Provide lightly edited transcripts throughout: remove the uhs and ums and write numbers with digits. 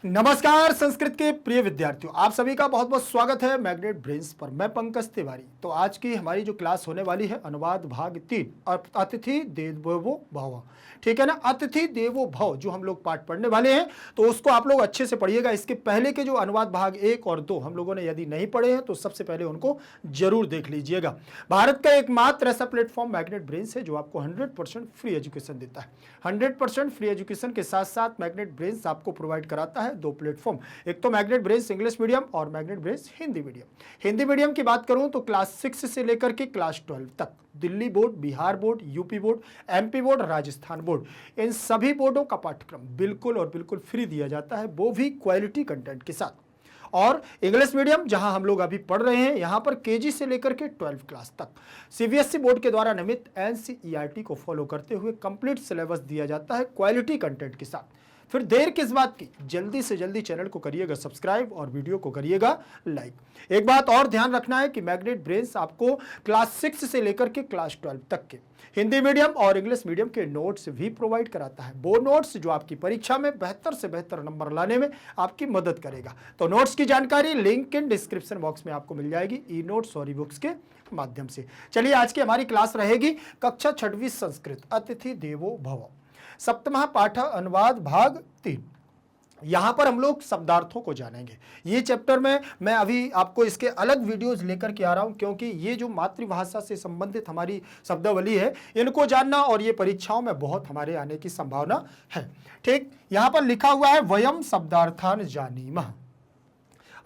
नमस्कार संस्कृत के प्रिय विद्यार्थियों, आप सभी का बहुत बहुत स्वागत है मैग्नेट ब्रेन्स पर। मैं पंकज तिवारी। तो आज की हमारी जो क्लास होने वाली है अनुवाद भाग 3 अतिथि देवो भव, ठीक है ना। अतिथि देवो भव जो हम लोग पाठ पढ़ने वाले हैं तो उसको आप लोग अच्छे से पढ़िएगा। इसके पहले के जो अनुवाद भाग 1 और 2 हम लोगों ने यदि नहीं पढ़े हैं तो सबसे पहले उनको जरूर देख लीजिएगा। भारत का एकमात्र ऐसा प्लेटफॉर्म मैग्नेट ब्रेन्स है जो आपको 100% फ्री एजुकेशन देता है। 100% फ्री एजुकेशन के साथ साथ मैग्नेट ब्रेन्स आपको प्रोवाइड कराता है दो प्लेटफॉर्म, एक तो मैग्नेट ब्रेन्स इंग्लिश मीडियम और magnet brains Hindi medium. Hindi medium की बात करूं तो क्लास 6 से लेकर के क्लास 12 तक Delhi board, Bihar board, UP board, MP board, Rajasthan board, इन सभी बोर्डों का पाठ्यक्रम बिल्कुल और बिल्कुल फ्री दिया जाता है, वो भी क्वालिटी कंटेंट के साथ। और इंग्लिश मीडियम जहां हम लोग अभी पढ़ रहे हैं यहां पर केजी से लेकर के 12th क्लास तक सीबीएसई बोर्ड के द्वारा निर्मित एनसीईआरटी को फॉलो करते हुए कंप्लीट सिलेबस दिया जाता है क्वालिटी कंटेंट के साथ। फिर देर किस बात की, जल्दी से जल्दी चैनल को करिएगा सब्सक्राइब और वीडियो को करिएगा लाइक। एक बात और ध्यान रखना है कि मैग्नेट ब्रेन्स आपको क्लास 6 से लेकर के क्लास 12 तक के हिंदी मीडियम और इंग्लिश मीडियम के नोट्स भी प्रोवाइड कराता है। वो नोट्स जो आपकी परीक्षा में बेहतर से बेहतर नंबर लाने में आपकी मदद करेगा। तो नोट्स की जानकारी लिंक इन डिस्क्रिप्शन बॉक्स में आपको मिल जाएगी ई नोट्स और ई बुक्स के माध्यम से। चलिए आज की हमारी क्लास रहेगी कक्षा 6वीं संस्कृत अतिथि देवो भव, सप्तमः पाठ अनुवाद भाग 3। यहां पर हम लोग शब्दार्थों को जानेंगे। ये चैप्टर में मैं अभी आपको इसके अलग वीडियोस लेकर के आ रहा हूं क्योंकि ये जो मातृभाषा से संबंधित हमारी शब्दावली है इनको जानना और ये परीक्षाओं में बहुत हमारे आने की संभावना है। ठीक, यहां पर लिखा हुआ है वयम शब्दार्थान जानीमः।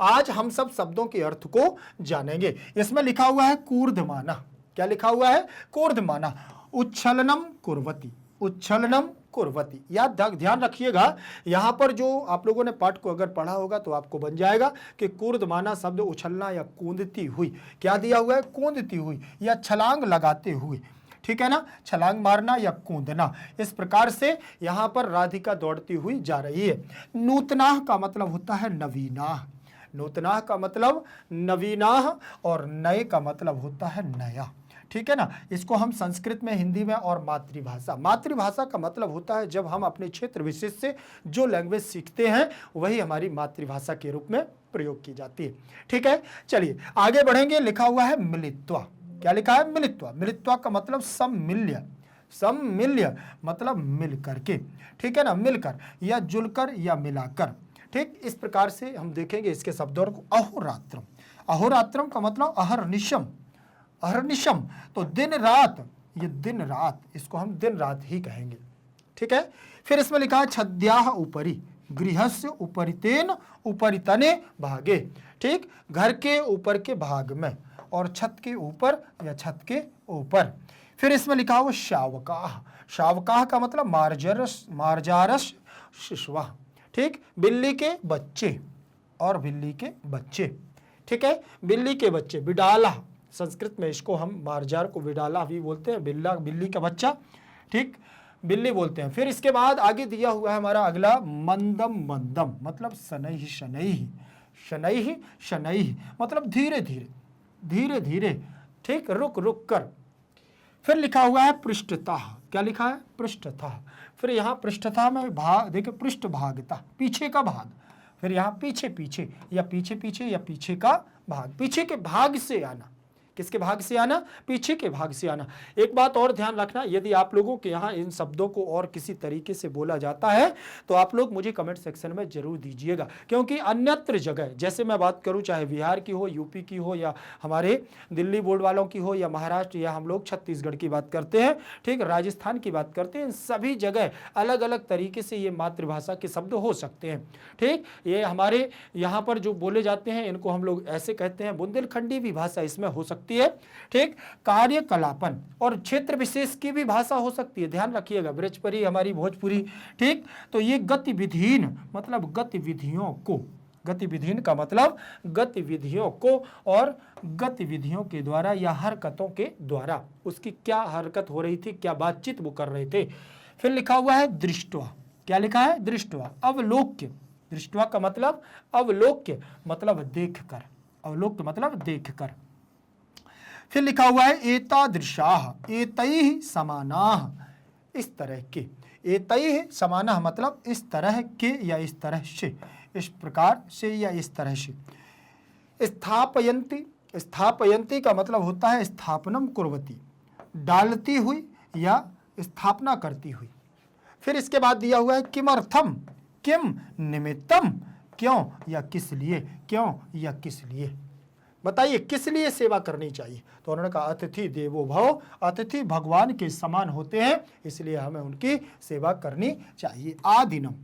आज हम सब शब्दों के अर्थ को जानेंगे। इसमें लिखा हुआ है कूर्धमाना। क्या लिखा हुआ है? कूर्धमाना। उच्छलनम कुर्वती, उच्छलनम कुर्वती। याद ध्यान रखिएगा, यहां पर जो आप लोगों ने पाठ को अगर पढ़ा होगा तो आपको बन जाएगा कि कूर्दमाना शब्द उछलना या कूदती हुई। क्या दिया हुआ है? कूदती हुई या छलांग लगाते हुए, ठीक है ना, छलांग मारना या कूदना। इस प्रकार से यहां पर राधिका दौड़ती हुई जा रही है। नूतनाह का मतलब होता है नवीनाह, नूतनाह का मतलब नवीनाह और नए का मतलब होता है नया, ठीक है ना। इसको हम संस्कृत में, हिंदी में और मातृभाषा, मातृभाषा का मतलब होता है जब हम अपने क्षेत्र विशेष से जो लैंग्वेज सीखते हैं वही हमारी मातृभाषा के रूप में प्रयोग की जाती है, ठीक है। चलिए आगे बढ़ेंगे। लिखा हुआ है मिलित्वा। क्या लिखा है? मिलित्वा। मिलित्वा का मतलब सम्मिल्य, सम्मिल्य मतलब मिल करके, ठीक है ना, मिलकर या जुलकर या मिलाकर। ठीक, इस प्रकार से हम देखेंगे इसके शब्दों को। अहोरात्रम, अहोरात्रम का मतलब अहर्निशम, अहर्निशम तो दिन रात, ये दिन रात, इसको हम दिन रात ही कहेंगे, ठीक है। फिर इसमें लिखा है छद्याह ऊपरी, गृहस्य उपरितेन उपरितने भागे, ठीक, घर के ऊपर के भाग में और छत के ऊपर या छत के ऊपर। फिर इसमें लिखा हुआ शावकाह, शावकाह का मतलब मार्जरस, मार्जारस शिशुआ, ठीक, बिल्ली के बच्चे और बिल्ली के बच्चे, ठीक है, बिल्ली के बच्चे। बिडाला, संस्कृत में इसको हम मार्जार को बिडाला भी बोलते हैं, बिल्ला बिल्ली का बच्चा, ठीक, बिल्ली बोलते हैं। फिर इसके बाद आगे दिया हुआ है हमारा अगला मंदम, मंदम मतलब शनैः शनैः, शनैः शनैः मतलब धीरे धीरे, धीरे धीरे, ठीक, रुक रुक कर। फिर लिखा हुआ है पृष्ठतः। क्या लिखा है? पृष्ठतः। फिर यहाँ पृष्ठतः में भाग, देखिए पृष्ठभागता, पीछे का भाग। फिर यहाँ पीछे पीछे या पीछे पीछे या पीछे का भाग, पीछे के भाग से आना। किसके भाग से आना? पीछे के भाग से आना। एक बात और ध्यान रखना, यदि आप लोगों के यहाँ इन शब्दों को और किसी तरीके से बोला जाता है तो आप लोग मुझे कमेंट सेक्शन में जरूर दीजिएगा, क्योंकि अन्यत्र जगह, जैसे मैं बात करूं चाहे बिहार की हो, यूपी की हो, या हमारे दिल्ली बोर्ड वालों की हो, या महाराष्ट्र, या हम लोग छत्तीसगढ़ की बात करते हैं, ठीक, राजस्थान की बात करते हैं, सभी जगह अलग अलग तरीके से ये मातृभाषा के शब्द हो सकते हैं, ठीक। ये हमारे यहाँ पर जो बोले जाते हैं इनको हम लोग ऐसे कहते हैं, बुंदेलखंडी भी भाषा इसमें हो सकती है, ठीक। कार्यकलापन और क्षेत्र विशेष की भी भाषा हो सकती है, ध्यान रखिएगा, बृजपरी हमारी भोजपुरी, ठीक। तो ये गतिविधिन मतलब गतिविधियों को, गतिविधिन का मतलब गतिविधियों को, और गतिविधियों के द्वारा या हरकतों के द्वारा, उसकी क्या हरकत हो रही थी, क्या बातचीत वो कर रहे थे। फिर लिखा हुआ है दृष्टवा। क्या लिखा है? दृष्टवा। अवलोक्य, दृष्टवा का मतलब अवलोक्य मतलब देखकर, अवलोक्य मतलब देखकर। फिर लिखा हुआ है एतादृशाः, एतैः समानाः, इस तरह के, एतैः समानाः मतलब इस तरह के या इस तरह से, इस प्रकार से या इस तरह से। स्थापयन्ति, स्थापयन्ति का मतलब होता है स्थापनम कुर्वती, डालती हुई या स्थापना करती हुई। फिर इसके बाद दिया हुआ है किमर्थम, किम निमित्तम, क्यों या किस लिए, क्यों या किस लिए। बताइए किस लिए सेवा करनी चाहिए। तो उन्होंने कहा अतिथि देवो भव, अतिथि भगवान के समान होते हैं, इसलिए हमें उनकी सेवा करनी चाहिए। आदिनम,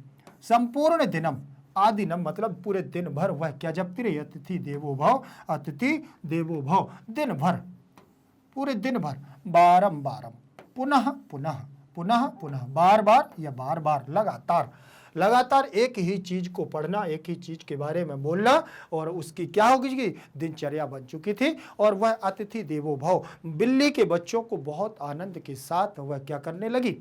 संपूर्ण दिनम, आदिनम मतलब पूरे दिन भर, वह क्या जपती रही, अतिथि देवो भव, अतिथि देवो भव, दिन भर, पूरे दिन भर, बारंबारम, पुनः पुनः, पुनः पुनः, बार बार या बार बार, लगातार, लगातार एक ही चीज को पढ़ना, एक ही चीज के बारे में बोलना, और उसकी क्या होगी, दिनचर्या बन चुकी थी। और वह अतिथि देवो भव, बिल्ली के बच्चों को बहुत आनंद के साथ वह क्या करने लगी,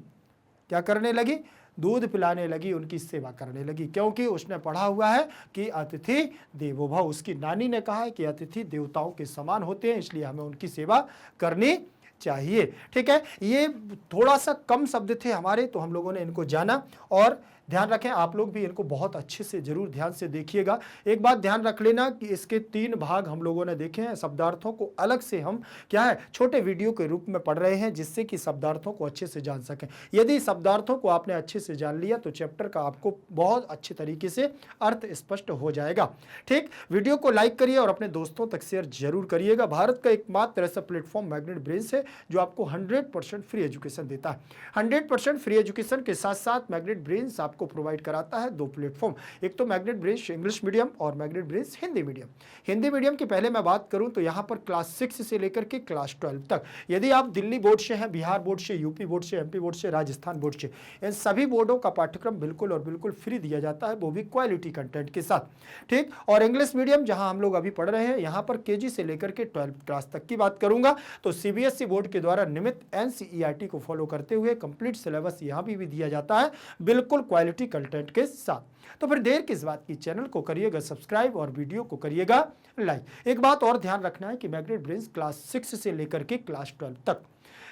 क्या करने लगी, दूध पिलाने लगी, उनकी सेवा करने लगी, क्योंकि उसने पढ़ा हुआ है कि अतिथि देवो भव। उसकी नानी ने कहा है कि अतिथि देवताओं के समान होते हैं, इसलिए हमें उनकी सेवा करनी चाहिए। ठीक है, ये थोड़ा सा कम शब्द थे हमारे, तो हम लोगों ने इनको जाना। और ध्यान रखें आप लोग भी इनको बहुत अच्छे से जरूर ध्यान से देखिएगा। एक बात ध्यान रख लेना कि इसके 3 भाग हम लोगों ने देखे हैं। शब्दार्थों को अलग से हम क्या है छोटे वीडियो के रूप में पढ़ रहे हैं, जिससे कि शब्दार्थों को अच्छे से जान सकें। यदि शब्दार्थों को आपने अच्छे से जान लिया तो चैप्टर का आपको बहुत अच्छे तरीके से अर्थ स्पष्ट हो जाएगा। ठीक, वीडियो को लाइक करिए और अपने दोस्तों तक शेयर जरूर करिएगा। भारत का एकमात्र ऐसा प्लेटफॉर्म मैग्नेट ब्रेन्स है जो आपको 100% फ्री एजुकेशन देता है। 100% फ्री एजुकेशन के साथ साथ मैग्नेट ब्रेन्स आपको प्रोवाइड कराता है 2 प्लेटफॉर्म, एक तो मैग्नेट ब्रेन्स इंग्लिश मीडियम और magnet brains Hindi medium. Hindi medium की पहले मैं बात करूं तो यहां पर क्लास 6 से लेकर के क्लास 12 तक, यदि आप दिल्ली बोर्ड से हैं, बिहार बोर्ड से, यूपी बोर्ड से, एमपी बोर्ड से, राजस्थान बोर्ड से, इन सभी बोर्डों का पाठ्यक्रम बिल्कुल और बिल्कुल फ्री दिया जाता है, वो भी क्वालिटी कंटेंट के साथ। ठीक, और इंग्लिश मीडियम जहां हम लोग अभी पढ़ रहे हैं, यहां पर केजी से लेकर के 12th क्लास तक की बात करूंगा तो सीबीएसई बोर्ड के द्वारा निमित एनसीईआरटी को फॉलो करते हुए कंप्लीट सिलेबस यहां भी दिया जाता है, बिल्कुल क्वालिटी कंटेंट के साथ। तो फिर देर किस बात की, चैनल को करिएगा सब्सक्राइब और वीडियो को करिएगा लाइक। एक बात और ध्यान रखना है कि मैग्नेट ब्रेन्स क्लास 6 से लेकर के क्लास 12 तक,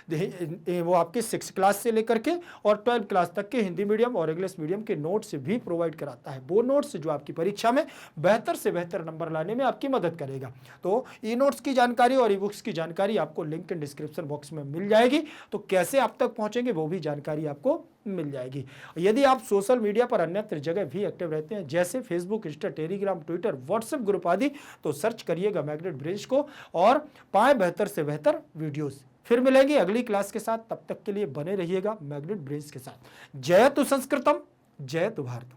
वो आपके 6 क्लास से लेकर के और 12 क्लास तक के हिंदी मीडियम और इंग्लिश मीडियम के नोट्स भी प्रोवाइड कराता है। वो नोट्स जो आपकी परीक्षा में बेहतर से बेहतर नंबर लाने में आपकी मदद करेगा। तो ई नोट्स की जानकारी और ई बुक्स की जानकारी आपको लिंक इन डिस्क्रिप्शन बॉक्स में मिल जाएगी। तो कैसे आप तक पहुंचेंगे वो भी जानकारी आपको मिल जाएगी। यदि आप सोशल मीडिया पर अन्यत्र जगह भी एक्टिव रहते हैं, जैसे Facebook, Insta, Telegram, Twitter, WhatsApp group आदि, तो सर्च करिएगा मैग्नेट ब्रेन्स को और पाए बेहतर से बेहतर वीडियोस। फिर मिलेंगे अगली क्लास के साथ, तब तक के लिए बने रहिएगा मैग्नेट ब्रेन्स के साथ। जयतु संस्कृतम, जयतु भारतम।